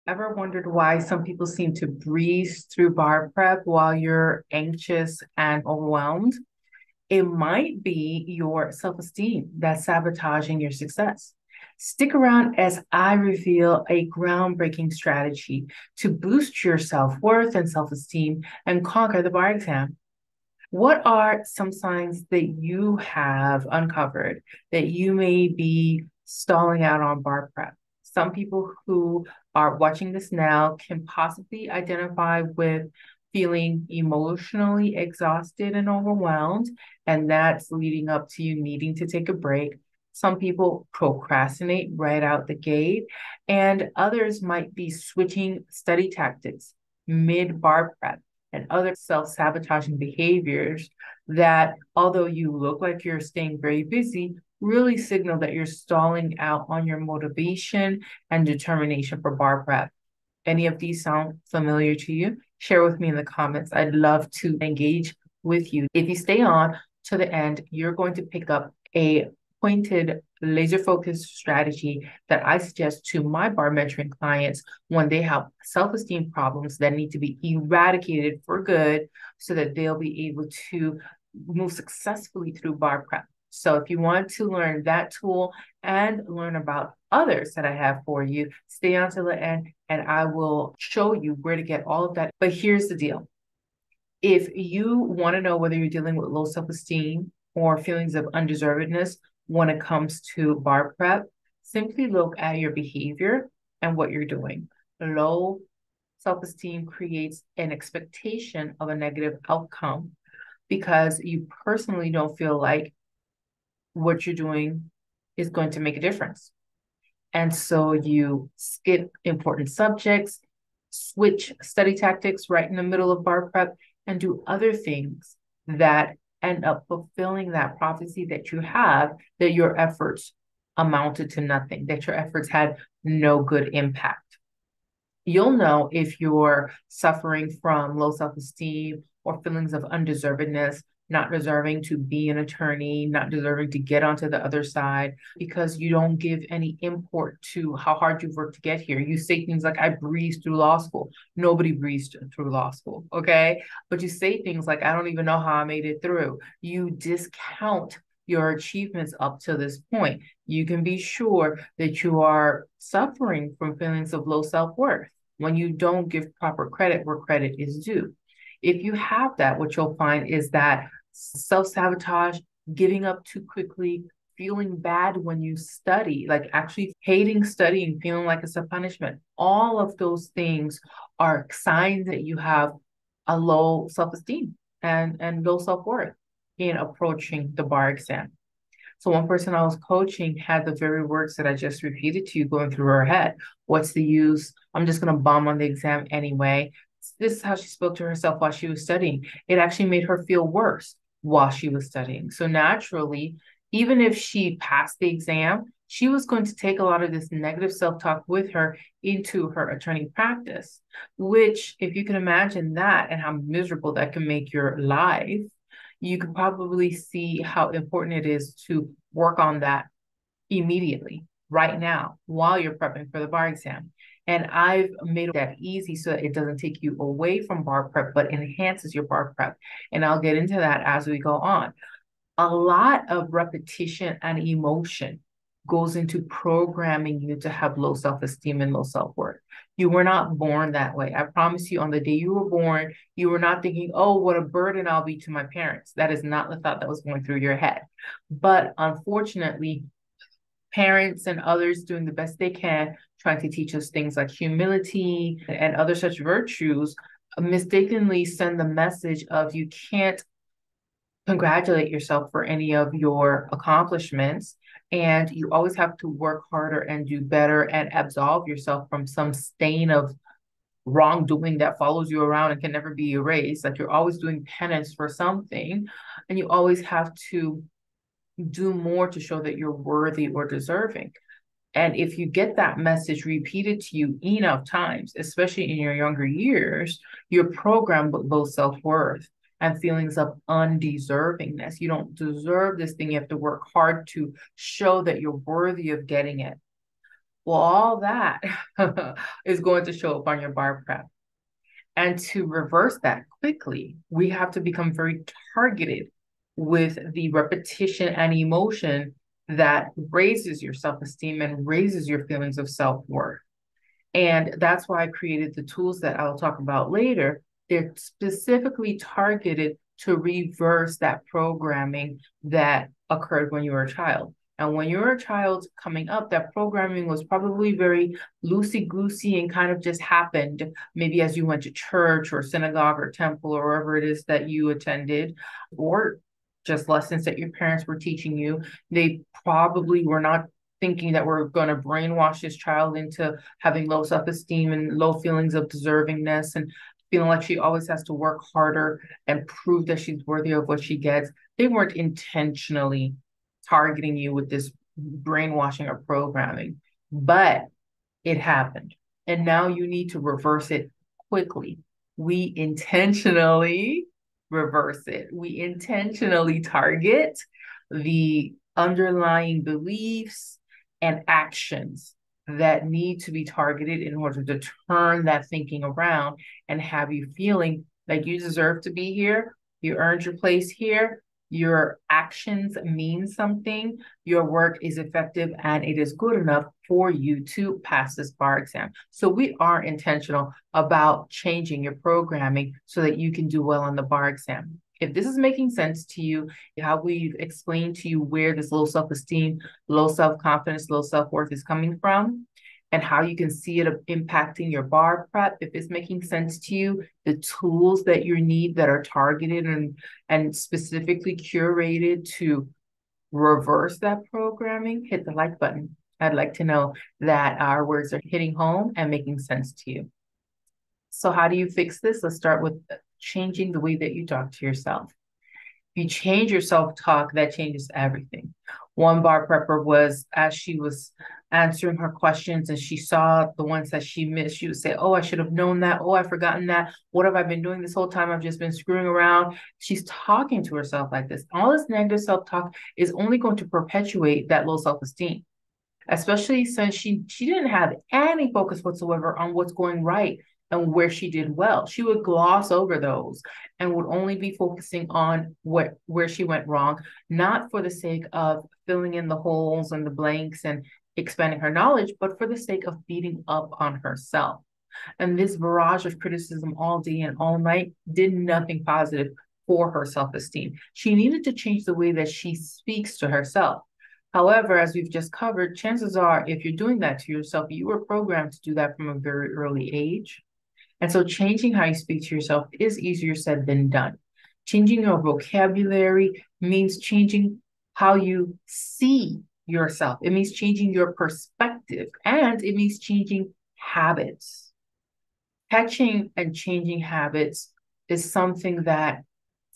Ever wondered why some people seem to breeze through bar prep while you're anxious and overwhelmed? It might be your self-esteem that's sabotaging your success. Stick around as I reveal a groundbreaking strategy to boost your self-worth and self-esteem and conquer the bar exam. What are some signs that you have uncovered that you may be stalling out on bar prep? Some people who are watching this now can possibly identify with feeling emotionally exhausted and overwhelmed, and that's leading up to you needing to take a break. Some people procrastinate right out the gate, and others might be switching study tactics mid bar prep and other self-sabotaging behaviors that, although you look like you're staying very busy, really signal that you're stalling out on your motivation and determination for bar prep. Any of these sound familiar to you? Share with me in the comments. I'd love to engage with you. If you stay on to the end, you're going to pick up a pointed, laser focused strategy that I suggest to my bar mentoring clients when they have self esteem problems that need to be eradicated for good so that they'll be able to move successfully through bar prep. So if you want to learn that tool and learn about others that I have for you, stay on till the end and I will show you where to get all of that. But here's the deal. If you want to know whether you're dealing with low self-esteem or feelings of undeservedness when it comes to bar prep, simply look at your behavior and what you're doing. Low self-esteem creates an expectation of a negative outcome because you personally don't feel like what you're doing is going to make a difference. And so you skip important subjects, switch study tactics right in the middle of bar prep, and do other things that end up fulfilling that prophecy that you have that your efforts amounted to nothing, that your efforts had no good impact. You'll know if you're suffering from low self-esteem or feelings of undeservedness, not deserving to be an attorney, not deserving to get onto the other side, because you don't give any import to how hard you've worked to get here. You say things like, I breezed through law school. Nobody breezed through law school, okay? But you say things like, I don't even know how I made it through. You discount your achievements up to this point. You can be sure that you are suffering from feelings of low self-worth when you don't give proper credit where credit is due. If you have that, what you'll find is that self-sabotage, giving up too quickly, feeling bad when you study, like actually hating studying, feeling like it's a punishment, all of those things are signs that you have a low self-esteem and low self-worth in approaching the bar exam. So one person I was coaching had the very words that I just repeated to you going through her head. What's the use? I'm just going to bomb on the exam anyway. This is how she spoke to herself while she was studying. It actually made her feel worse while she was studying. So naturally, even if she passed the exam, she was going to take a lot of this negative self-talk with her into her attorney practice, which, if you can imagine that and how miserable that can make your life, you can probably see how important it is to work on that immediately, right now, while you're prepping for the bar exam. And I've made that easy so that it doesn't take you away from bar prep, but enhances your bar prep. And I'll get into that as we go on. A lot of repetition and emotion goes into programming you to have low self-esteem and low self-worth. You were not born that way. I promise you, on the day you were born, you were not thinking, oh, what a burden I'll be to my parents. That is not the thought that was going through your head. But unfortunately, parents and others doing the best they can, trying to teach us things like humility and other such virtues, mistakenly send the message of you can't congratulate yourself for any of your accomplishments. And you always have to work harder and do better and absolve yourself from some stain of wrongdoing that follows you around and can never be erased. Like you're always doing penance for something, and you always have to do more to show that you're worthy or deserving. And if you get that message repeated to you enough times, especially in your younger years, you're programmed with low self-worth and feelings of undeservingness. You don't deserve this thing. You have to work hard to show that you're worthy of getting it. Well, all that is going to show up on your bar prep. And to reverse that quickly, we have to become very targeted with the repetition and emotion that raises your self-esteem and raises your feelings of self-worth. And that's why I created the tools that I'll talk about later. They're specifically targeted to reverse that programming that occurred when you were a child. And when you were a child coming up, that programming was probably very loosey-goosey and kind of just happened, maybe as you went to church or synagogue or temple or wherever it is that you attended, or just lessons that your parents were teaching you. They probably were not thinking that we're going to brainwash this child into having low self-esteem and low feelings of deservingness and feeling like she always has to work harder and prove that she's worthy of what she gets. They weren't intentionally targeting you with this brainwashing or programming, but it happened. And now you need to reverse it quickly. We intentionally reverse it. We intentionally target the underlying beliefs and actions that need to be targeted in order to turn that thinking around and have you feeling like you deserve to be here, you earned your place here, your actions mean something, your work is effective, and it is good enough for you to pass this bar exam. So we are intentional about changing your programming so that you can do well on the bar exam. If this is making sense to you, how we've explained to you where this low self-esteem, low self-confidence, low self-worth is coming from, and how you can see it impacting your bar prep, if it's making sense to you, the tools that you need that are targeted and specifically curated to reverse that programming, hit the like button. I'd like to know that our words are hitting home and making sense to you. So how do you fix this? Let's start with changing the way that you talk to yourself. If you change your self-talk, that changes everything. One bar prepper was, as she was answering her questions and she saw the ones that she missed, she would say, oh, I should have known that. Oh, I've forgotten that. What have I been doing this whole time? I've just been screwing around. She's talking to herself like this. All this negative self-talk is only going to perpetuate that low self-esteem, especially since she didn't have any focus whatsoever on what's going right and where she did well. She would gloss over those and would only be focusing on where she went wrong, not for the sake of filling in the holes and the blanks and expanding her knowledge, but for the sake of beating up on herself. And this barrage of criticism all day and all night did nothing positive for her self-esteem. She needed to change the way that she speaks to herself. However, as we've just covered, chances are if you're doing that to yourself, you were programmed to do that from a very early age. And so changing how you speak to yourself is easier said than done. Changing your vocabulary means changing how you see yourself. It means changing your perspective, and it means changing habits. Catching and changing habits is something that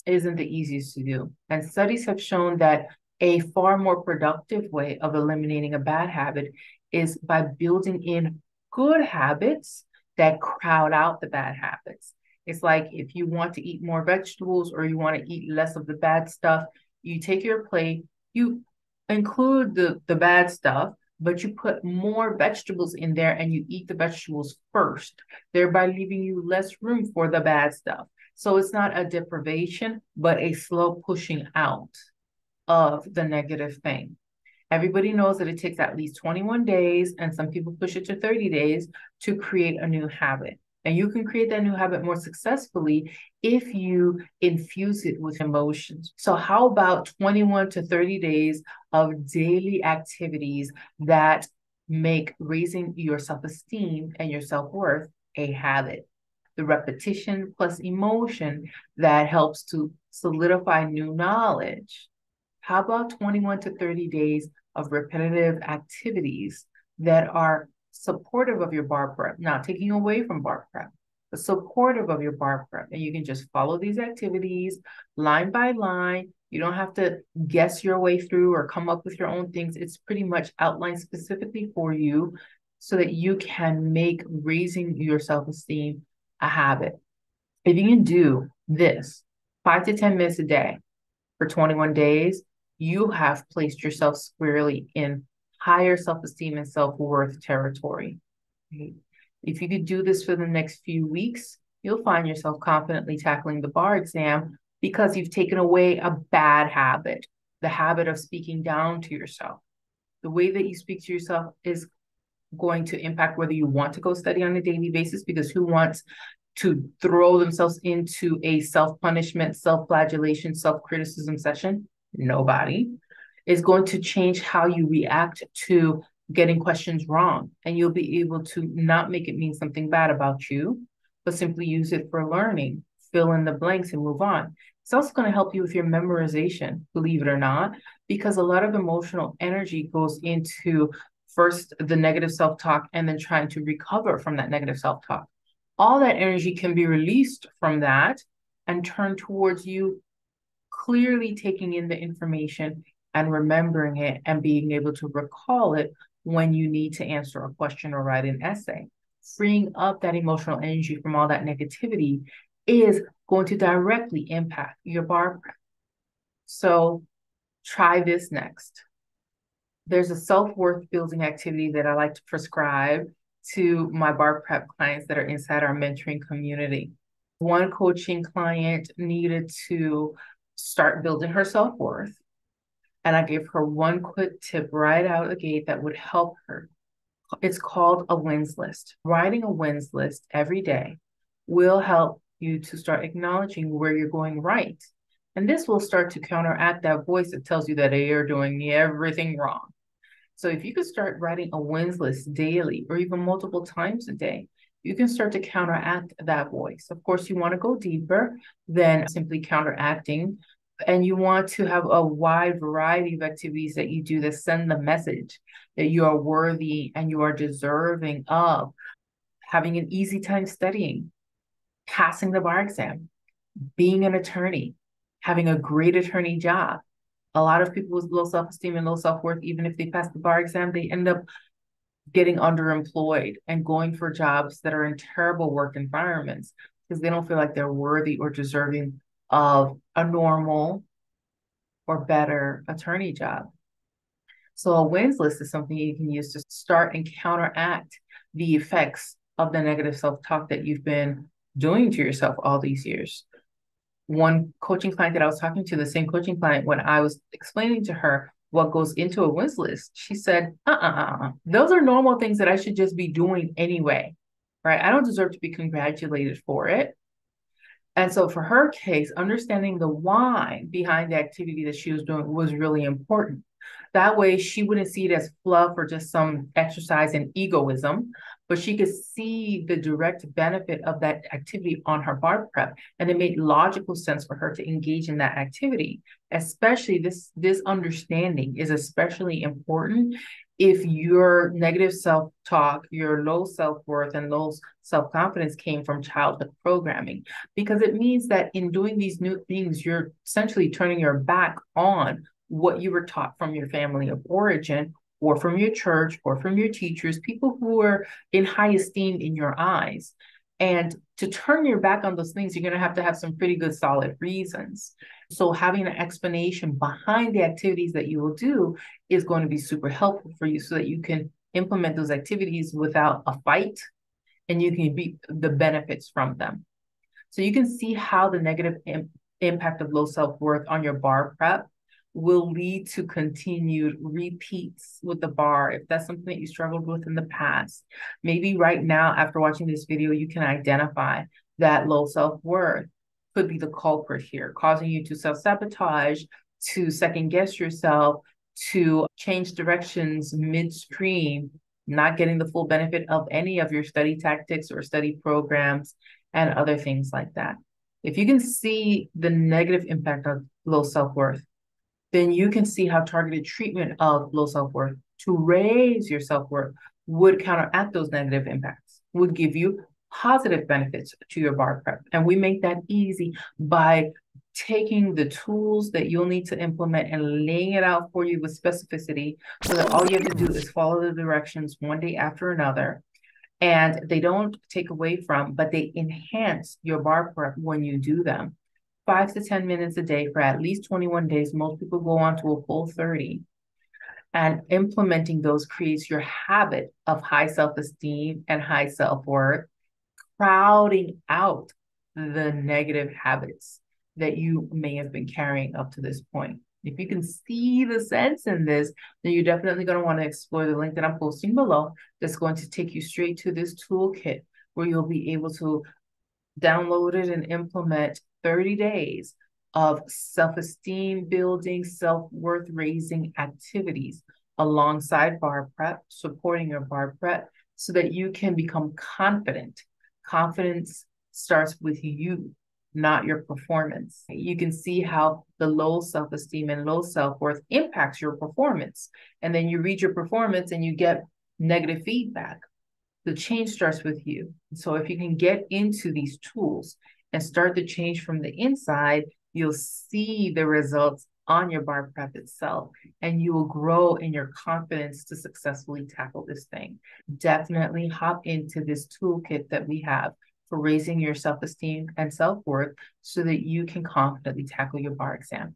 isn't the easiest to do. And studies have shown that a far more productive way of eliminating a bad habit is by building in good habits that crowd out the bad habits. It's like if you want to eat more vegetables or you want to eat less of the bad stuff, you take your plate, you include the bad stuff, but you put more vegetables in there and you eat the vegetables first, thereby leaving you less room for the bad stuff. So it's not a deprivation, but a slow pushing out of the negative thing. Everybody knows that it takes at least 21 days, and some people push it to 30 days to create a new habit. And you can create that new habit more successfully if you infuse it with emotions. So how about 21 to 30 days of daily activities that make raising your self-esteem and your self-worth a habit? The repetition plus emotion that helps to solidify new knowledge. How about 21 to 30 days of repetitive activities that are supportive of your bar prep, not taking away from bar prep, but supportive of your bar prep? And you can just follow these activities line by line. You don't have to guess your way through or come up with your own things. It's pretty much outlined specifically for you so that you can make raising your self-esteem a habit. If you can do this 5 to 10 minutes a day for 21 days, you have placed yourself squarely in higher self-esteem and self-worth territory. Right? If you could do this for the next few weeks, you'll find yourself confidently tackling the bar exam because you've taken away a bad habit, the habit of speaking down to yourself. The way that you speak to yourself is going to impact whether you want to go study on a daily basis, because who wants to throw themselves into a self-punishment, self-flagellation, self-criticism session? Nobody. Is going to change how you react to getting questions wrong. And you'll be able to not make it mean something bad about you, but simply use it for learning, fill in the blanks and move on. It's also going to help you with your memorization, believe it or not, because a lot of emotional energy goes into first the negative self-talk and then trying to recover from that negative self-talk. All that energy can be released from that and turned towards you clearly taking in the information and remembering it and being able to recall it when you need to answer a question or write an essay. Freeing up that emotional energy from all that negativity is going to directly impact your bar prep. So try this next. There's a self-worth building activity that I like to prescribe to my bar prep clients that are inside our mentoring community. One coaching client needed to start building her self-worth, and I gave her one quick tip right out of the gate that would help her. It's called a wins list. Writing a wins list every day will help you to start acknowledging where you're going right. And this will start to counteract that voice that tells you that you're doing everything wrong. So if you could start writing a wins list daily or even multiple times a day, you can start to counteract that voice. Of course, you want to go deeper than simply counteracting, and you want to have a wide variety of activities that you do that send the message that you are worthy and you are deserving of having an easy time studying, passing the bar exam, being an attorney, having a great attorney job. A lot of people with low self-esteem and low self-worth, even if they pass the bar exam, they end up getting underemployed and going for jobs that are in terrible work environments because they don't feel like they're worthy or deserving of a normal or better attorney job. So a wins list is something you can use to start and counteract the effects of the negative self-talk that you've been doing to yourself all these years. One coaching client that I was talking to, the same coaching client, when I was explaining to her what goes into a wins list, she said, those are normal things that I should just be doing anyway, right? I don't deserve to be congratulated for it. And so for her case, understanding the why behind the activity that she was doing was really important. That way she wouldn't see it as fluff or just some exercise in egoism, but she could see the direct benefit of that activity on her bar prep. And it made logical sense for her to engage in that activity. Especially this understanding is especially important if your negative self-talk, your low self-worth, and low self-confidence came from childhood programming, because it means that in doing these new things, you're essentially turning your back on what you were taught from your family of origin or from your church or from your teachers, people who are in high esteem in your eyes. And to turn your back on those things, you're going to have some pretty good solid reasons. So having an explanation behind the activities that you will do is going to be super helpful for you so that you can implement those activities without a fight and you can reap the benefits from them. So you can see how the negative impact of low self-worth on your bar prep will lead to continued repeats with the bar. If that's something that you struggled with in the past, maybe right now, after watching this video, you can identify that low self-worth could be the culprit here, causing you to self-sabotage, to second guess yourself, to change directions midstream, not getting the full benefit of any of your study tactics or study programs and other things like that. If you can see the negative impact of low self-worth, then you can see how targeted treatment of low self-worth to raise your self-worth would counteract those negative impacts, would give you positive benefits to your bar prep. And we make that easy by taking the tools that you'll need to implement and laying it out for you with specificity so that all you have to do is follow the directions one day after another. And they don't take away from, but they enhance your bar prep when you do them. 5 to 10 minutes a day for at least 21 days. Most people go on to a full 30. And implementing those creates your habit of high self-esteem and high self-worth, crowding out the negative habits that you may have been carrying up to this point. If you can see the sense in this, then you're definitely going to want to explore the link that I'm posting below that's going to take you straight to this toolkit where you'll be able to download it and implement 30 days of self-esteem building, self-worth raising activities alongside bar prep, supporting your bar prep so that you can become confident. Confidence starts with you, not your performance. You can see how the low self-esteem and low self-worth impacts your performance. And then you read your performance and you get negative feedback. The change starts with you. So if you can get into these tools and start the change from the inside, you'll see the results on your bar prep itself, and you will grow in your confidence to successfully tackle this thing. Definitely hop into this toolkit that we have for raising your self-esteem and self-worth so that you can confidently tackle your bar exam.